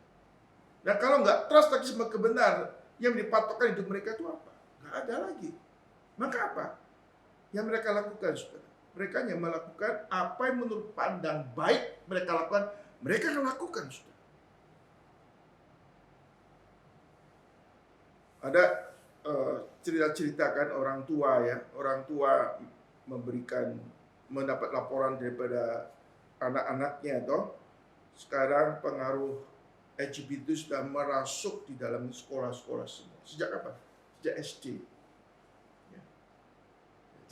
Nah, kalau nggak trust lagi sama kebenaran, yang dipatokkan hidup mereka itu apa? Nggak ada lagi. Maka apa? Yang mereka lakukan, saudara. Mereka hanya melakukan apa yang menurut pandang baik mereka lakukan. Mereka akan lakukan, saudara. Ada cerita-ceritakan orang tua, ya. Orang tua mendapat laporan daripada anak-anaknya, toh. Sekarang pengaruh LGBT sudah merasuk di dalam sekolah-sekolah semua. Sejak kapan? Sejak SD. Ya.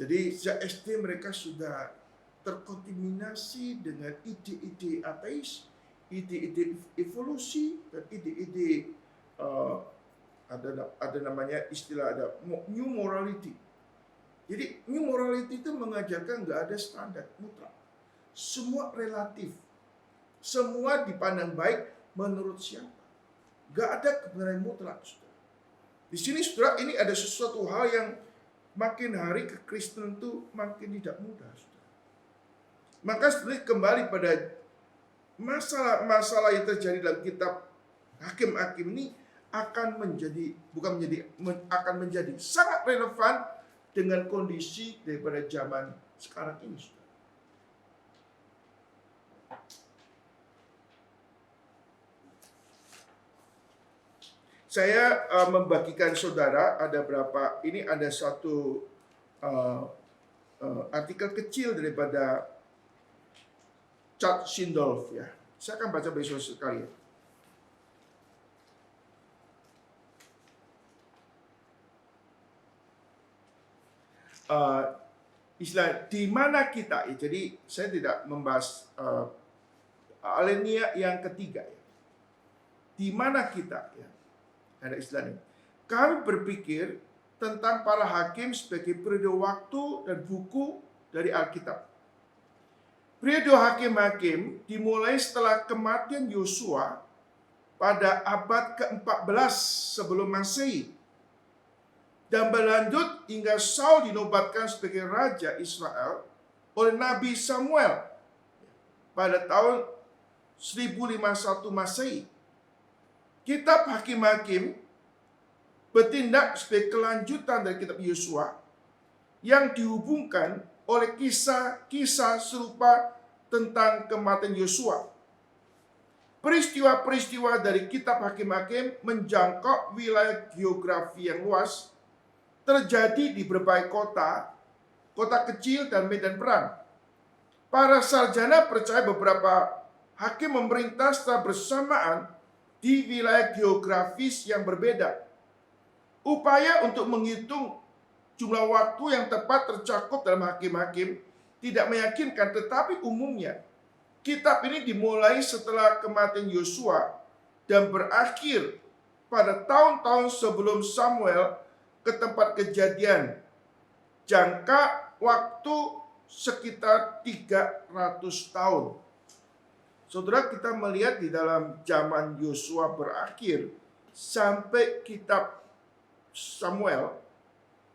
Jadi sejak SD mereka sudah terkontaminasi dengan ide-ide ateis, ide-ide evolusi, dan ide-ide ada namanya istilah new morality. Jadi new morality itu mengajarkan nggak ada standar mutlak. Semua relatif. Semua dipandang baik menurut siapa? Gak ada kebenaran mutlak, saudara. Di sini, saudara, ini ada sesuatu hal yang makin hari kekristenan itu makin tidak mudah, saudara. Maka sebenarnya kembali pada masalah-masalah yang terjadi dalam kitab Hakim-Hakim ini akan menjadi sangat relevan dengan kondisi daripada zaman sekarang ini, saudara. Saya membagikan saudara ada satu artikel kecil daripada Chuck Swindoll, ya. Saya akan baca bagi saudara sekalian. Istilah di mana kita, ya. Jadi saya tidak membahas alinea yang ketiga, ya. Di mana kita, ya. Ada istilahnya. Kami berpikir tentang para hakim sebagai periode waktu dan buku dari Alkitab. Periode hakim-hakim dimulai setelah kematian Yosua pada abad ke-14 sebelum Masehi dan berlanjut hingga Saul dinobatkan sebagai raja Israel oleh Nabi Samuel pada tahun 1051 Masehi. Kitab Hakim-Hakim bertindak sebagai kelanjutan dari kitab Yosua yang dihubungkan oleh kisah-kisah serupa tentang kematian Yosua. Peristiwa-peristiwa dari kitab Hakim-Hakim menjangkau wilayah geografi yang luas, terjadi di berbagai kota, kota kecil dan medan perang. Para sarjana percaya beberapa hakim memerintah secara bersamaan di wilayah geografis yang berbeda. Upaya untuk menghitung jumlah waktu yang tepat tercakup dalam hakim-hakim tidak meyakinkan, tetapi umumnya kitab ini dimulai setelah kematian Yosua dan berakhir pada tahun-tahun sebelum Samuel ke tempat kejadian. Jangka waktu sekitar 300 tahun. Saudara, kita melihat di dalam zaman Yosua berakhir sampai kitab Samuel,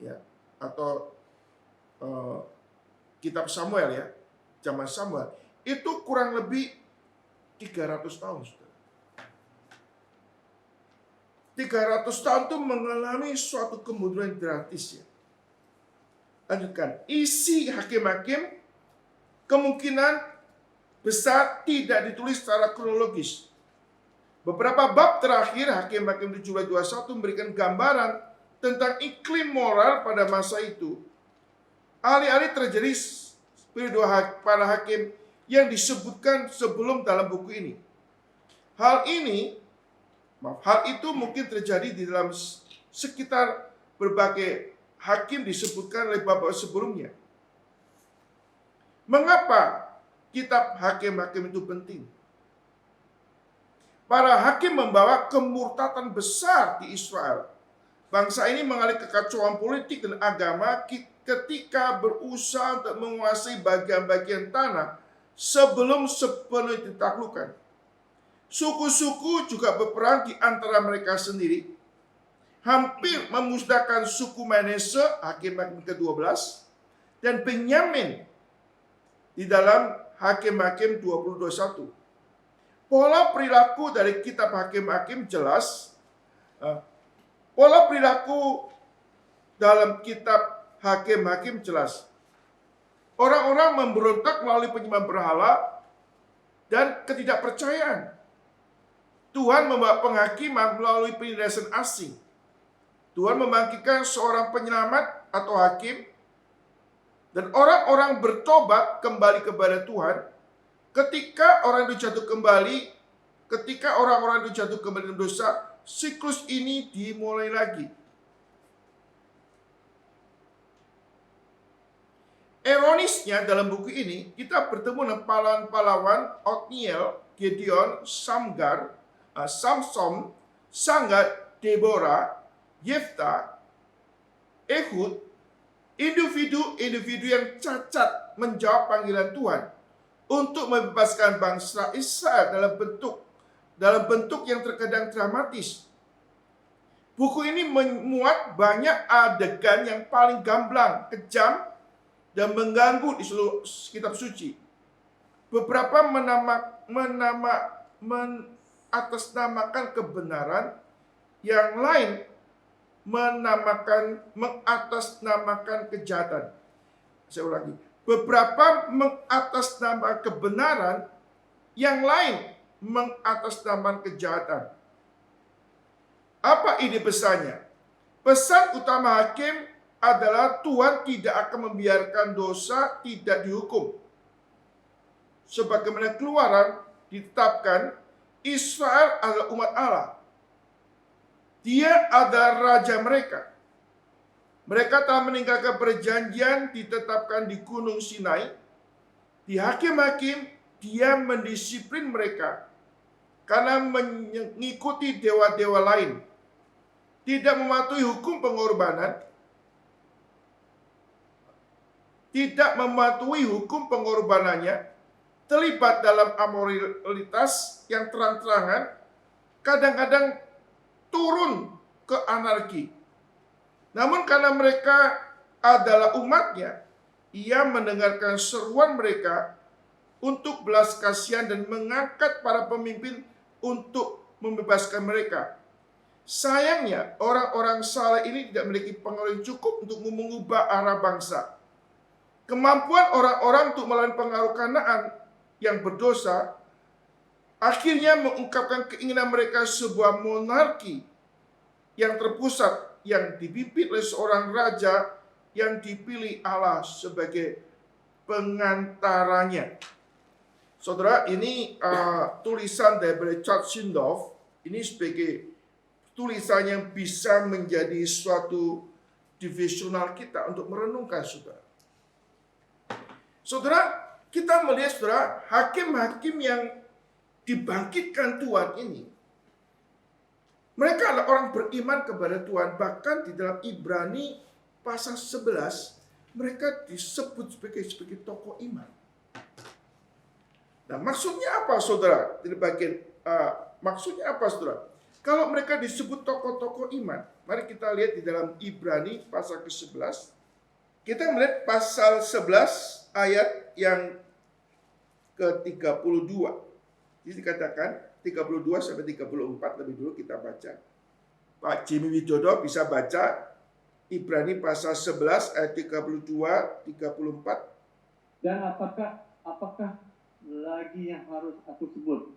ya, atau kitab Samuel, ya, zaman Samuel, itu kurang lebih 300 tahun. 300 tahun itu mengalami suatu kemunduran drastis, ya. Lanjutkan, isi hakim-hakim kemungkinan besar tidak ditulis secara kronologis. Beberapa bab terakhir Hakim-Hakim 17:21 memberikan gambaran tentang iklim moral pada masa itu. Alih-alih terjadi periode para hakim yang disebutkan sebelum dalam buku ini. Hal itu mungkin terjadi di dalam sekitar berbagai hakim disebutkan oleh bab sebelumnya. Mengapa kitab Hakim-Hakim itu penting? Para hakim membawa kemurtatan besar di Israel. Bangsa ini mengalami kekacauan politik dan agama ketika berusaha untuk menguasai bagian-bagian tanah sebelum sepenuhnya ditaklukkan. Suku-suku juga berperang di antara mereka sendiri, hampir memusnahkan suku Manase, Hakim-Hakim ke-12, dan Benyamin di dalam Hakim-Hakim 20:21. Pola perilaku dari kitab Hakim-Hakim jelas. Pola perilaku dalam kitab Hakim-Hakim jelas. Orang-orang memberontak melalui penyembahan berhala dan ketidakpercayaan. Tuhan membawa penghakiman melalui penindasan asing. Tuhan membangkitkan seorang penyelamat atau hakim, dan orang-orang bertobat kembali kepada Tuhan. Ketika orang itu jatuh kembali, ketika orang-orang itu jatuh kembali dalam dosa, siklus ini dimulai lagi. Ironisnya dalam buku ini kita bertemu dengan pahlawan-pahlawan Otniel, Gideon, Samgar, Samson, Sangat, Deborah, Yefta, Ehud, individu-individu yang cacat menjawab panggilan Tuhan untuk membebaskan bangsa Israel dalam bentuk yang terkadang dramatis. Buku ini memuat banyak adegan yang paling gamblang, kejam, dan mengganggu di seluruh kitab suci. Beberapa mengatasnamakan kebenaran, yang lain mengatasnamakan kejahatan. Saya ulangi. Beberapa mengatasnamakan kebenaran, yang lain mengatasnamakan kejahatan. Apa ide pesannya? Pesan utama hakim adalah Tuhan tidak akan membiarkan dosa tidak dihukum. Sebagaimana Keluaran ditetapkan, Israel adalah umat Allah. Dia adalah raja mereka. Mereka telah meninggalkan perjanjian ditetapkan di Gunung Sinai. Di Hakim-Hakim, dia mendisiplin mereka karena mengikuti dewa-dewa lain, tidak mematuhi hukum pengorbanan, tidak mematuhi hukum pengorbanannya, terlibat dalam amoralitas yang terang-terangan, kadang-kadang turun ke anarki. Namun karena mereka adalah umatnya, ia mendengarkan seruan mereka untuk belas kasihan dan mengangkat para pemimpin untuk membebaskan mereka. Sayangnya, orang-orang saleh ini tidak memiliki pengaruh yang cukup untuk mengubah arah bangsa. Kemampuan orang-orang untuk melawan pengaruh Kanaan yang berdosa akhirnya mengungkapkan keinginan mereka sebuah monarki yang terpusat, yang dipimpin oleh seorang raja yang dipilih Allah sebagai pengantaranya. Saudara, ini tulisan dari Charles Schindorf. Ini sebagai tulisan yang bisa menjadi suatu divisional kita untuk merenungkan, saudara. Saudara, kita melihat, saudara, hakim-hakim yang dibangkitkan Tuhan ini, mereka adalah orang beriman kepada Tuhan. Bahkan di dalam Ibrani pasal 11, mereka disebut sebagai tokoh iman. Nah, maksudnya apa, saudara? Di bagian maksudnya apa, saudara? Kalau mereka disebut tokoh-tokoh iman, mari kita lihat di dalam Ibrani pasal ke-11. Kita melihat pasal 11 ayat yang ke-32. Jadi dikatakan 32 sampai 34, lebih dulu kita baca. Pak Jimmy Widodo bisa baca Ibrani pasal 11 ayat 32, 34. Dan apakah lagi yang harus aku sebut?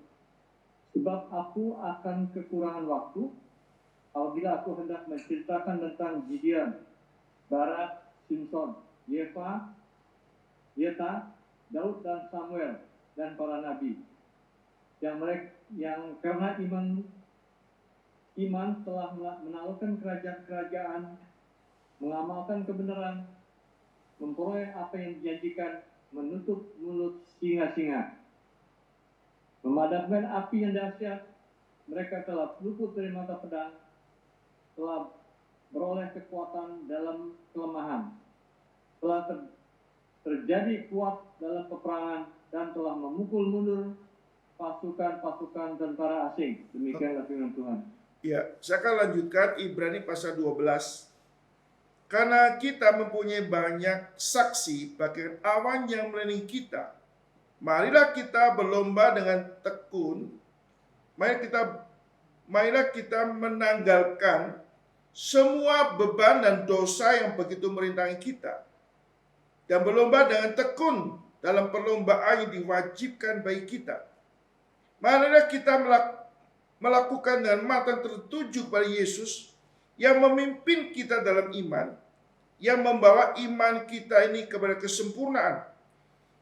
Sebab aku akan kekurangan waktu apabila aku hendak menceritakan tentang Gideon, Barak, Simpson, Yefta, Daud dan Samuel dan para nabi yang karena iman telah menaklukkan kerajaan-kerajaan, mengamalkan kebenaran, memperoleh apa yang dijanjikan, menutup mulut singa-singa, memadamkan api yang dahsyat. Mereka telah luput dari mata pedang, telah beroleh kekuatan dalam kelemahan, telah terjadi kuat dalam peperangan, dan telah memukul mundur pasukan-pasukan tentara asing. Demikianlah firman Tuhan. Ya, saya akan lanjutkan Ibrani pasal 12. Karena kita mempunyai banyak saksi bagian awan yang meliputi kita, marilah kita berlomba dengan tekun. Marilah kita menanggalkan semua beban dan dosa yang begitu merintangi kita, dan berlomba dengan tekun dalam perlombaan yang diwajibkan bagi kita. Marilah kita melakukan dengan mata tertuju pada Yesus yang memimpin kita dalam iman, yang membawa iman kita ini kepada kesempurnaan,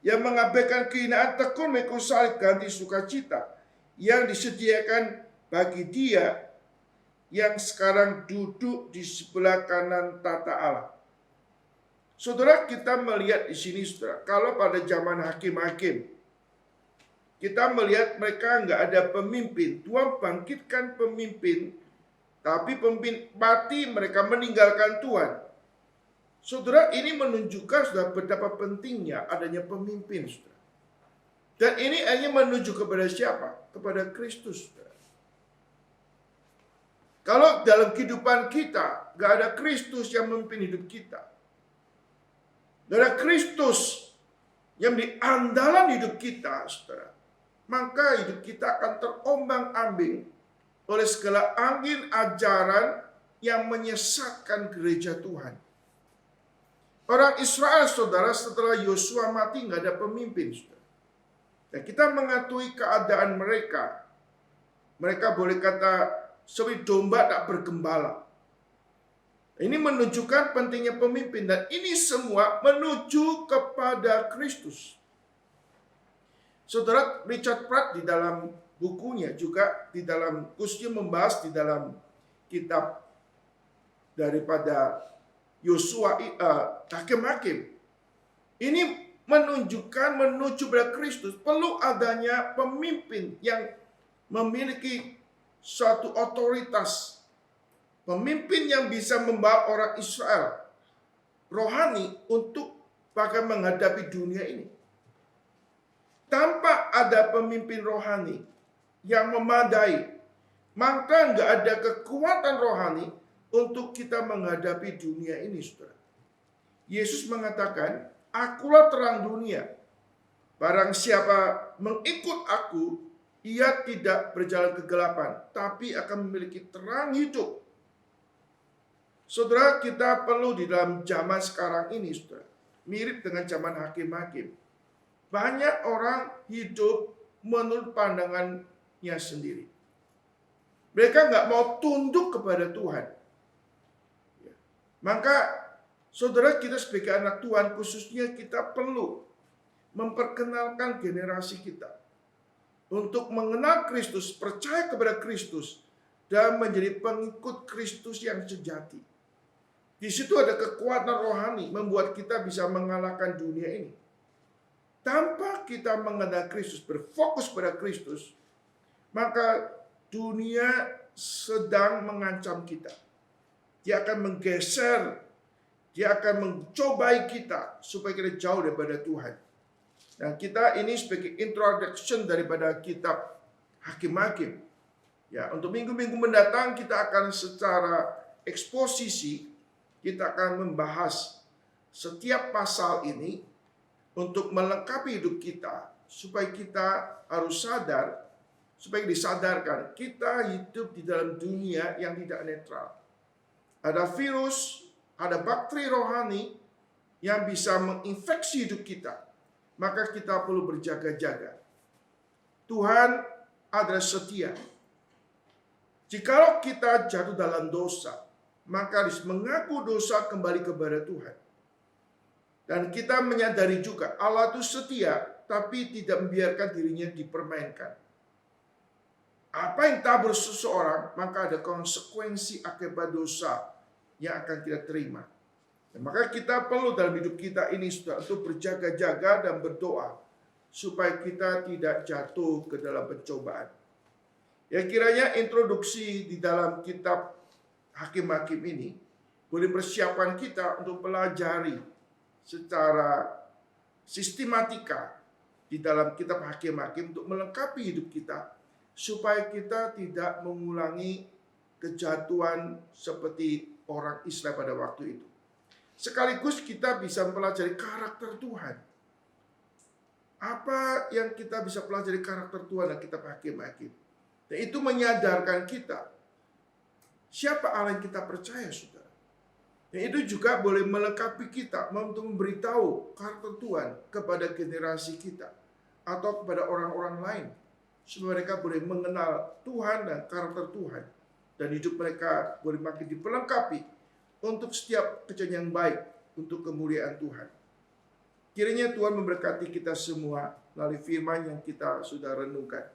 yang mengabaikan kehinaan, tekun mengikut salib ganti sukacita yang disediakan bagi Dia yang sekarang duduk di sebelah kanan tata Allah. Saudara, kita melihat di sini, saudara, kalau pada zaman hakim-hakim, kita melihat mereka nggak ada pemimpin. Tuhan bangkitkan pemimpin, tapi pemimpin mati, mereka meninggalkan Tuhan. Saudara, ini menunjukkan sudah betapa pentingnya adanya pemimpin, saudara. Dan ini hanya menuju kepada siapa? Kepada Kristus, saudara. Kalau dalam kehidupan kita nggak ada Kristus yang memimpin hidup kita, nggak ada Kristus yang menjadi andalan hidup kita, saudara, maka hidup kita akan terombang-ambing oleh segala angin ajaran yang menyesatkan gereja Tuhan. Orang Israel, saudara, setelah Yosua mati nggak ada pemimpin, saudara. Dan kita mengetahui keadaan mereka. Mereka boleh kata seperti domba tak bergembala. Ini menunjukkan pentingnya pemimpin, dan ini semua menuju kepada Kristus. Saudara, Richard Pratt di dalam bukunya juga di dalam khususnya membahas di dalam kitab daripada Yosua, hakim-hakim. Ini menunjukkan menuju pada Kristus perlu adanya pemimpin yang memiliki suatu otoritas. Pemimpin yang bisa membawa orang Israel rohani untuk bahkan menghadapi dunia ini. Tanpa ada pemimpin rohani yang memadai, maka nggak ada kekuatan rohani untuk kita menghadapi dunia ini, saudara. Yesus mengatakan, akulah terang dunia. Barang siapa mengikut aku, ia tidak berjalan kegelapan, tapi akan memiliki terang hidup. Saudara, kita perlu di dalam zaman sekarang ini, saudara, mirip dengan zaman hakim-hakim. Banyak orang hidup menurut pandangannya sendiri. Mereka nggak mau tunduk kepada Tuhan. Maka, saudara, kita sebagai anak Tuhan, khususnya kita perlu memperkenalkan generasi kita untuk mengenal Kristus, percaya kepada Kristus, dan menjadi pengikut Kristus yang sejati. Di situ ada kekuatan rohani membuat kita bisa mengalahkan dunia ini. Tanpa kita mengenal Kristus, berfokus pada Kristus, maka dunia sedang mengancam kita. Dia akan menggeser, dia akan mencobai kita supaya kita jauh daripada Tuhan. Dan kita ini sebagai introduction daripada kitab Hakim-Hakim. Ya, untuk minggu-minggu mendatang kita akan secara eksposisi, kita akan membahas setiap pasal ini untuk melengkapi hidup kita, supaya kita harus sadar, supaya disadarkan, kita hidup di dalam dunia yang tidak netral. Ada virus, ada bakteri rohani yang bisa menginfeksi hidup kita. Maka kita perlu berjaga-jaga. Tuhan adalah setia. Jikalau kita jatuh dalam dosa, maka harus mengaku dosa kembali kepada Tuhan. Dan kita menyadari juga Allah itu setia, tapi tidak membiarkan dirinya dipermainkan. Apa yang tabur seseorang, maka ada konsekuensi akibat dosa yang akan kita terima. Dan maka kita perlu dalam hidup kita ini sudah untuk berjaga-jaga dan berdoa supaya kita tidak jatuh ke dalam pencobaan. Ya, kiranya introduksi di dalam kitab Hakim-Hakim ini boleh persiapan kita untuk pelajari secara sistematika di dalam kitab Hakim-Hakim untuk melengkapi hidup kita supaya kita tidak mengulangi kejatuhan seperti orang Israel pada waktu itu. Sekaligus kita bisa mempelajari karakter Tuhan. Apa yang kita bisa pelajari karakter Tuhan dalam kitab Hakim-Hakim? Dan itu menyadarkan kita siapa Allah yang kita percaya, saudara. Dan itu juga boleh melengkapi kita untuk memberitahu karakter Tuhan kepada generasi kita atau kepada orang-orang lain, supaya mereka boleh mengenal Tuhan dan karakter Tuhan, dan hidup mereka boleh makin diperlengkapi untuk setiap kerjaan yang baik untuk kemuliaan Tuhan. Kiranya Tuhan memberkati kita semua melalui firman yang kita sudah renungkan.